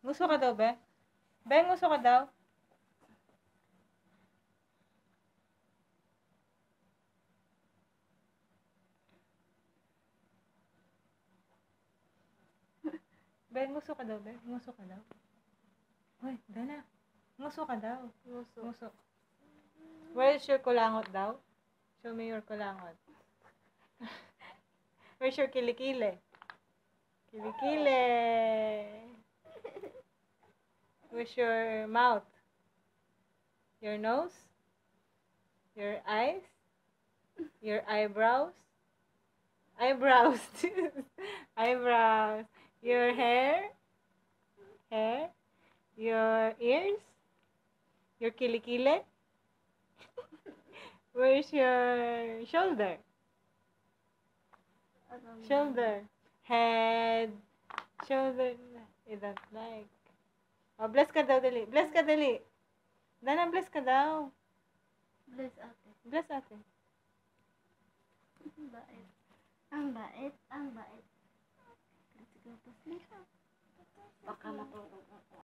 Nguso ka daw, be? Be, nguso ka daw? Be, nguso ka daw, be? Nguso ka daw? Hoy, Dana. Nguso ka daw. Nguso. Nguso. Where's your kulangot daw? Show me your kulangot. Where's your kilikili? Kilikili. Where's your mouth? Your nose? Your eyes? Your eyebrows? Eyebrows. Eyebrows. Your hair? Hair? Your ears? Your kilikili? Where's your shoulder? Shoulder. Head. Shoulder. You don't like. Oh, bless ka daw, dali. Bless ka, dali. Dana, bless ka daw. Bless ate. Bless ate. Ang bait. Ang bait. Ang bait. Let's go to sleep. Baka matulog ako.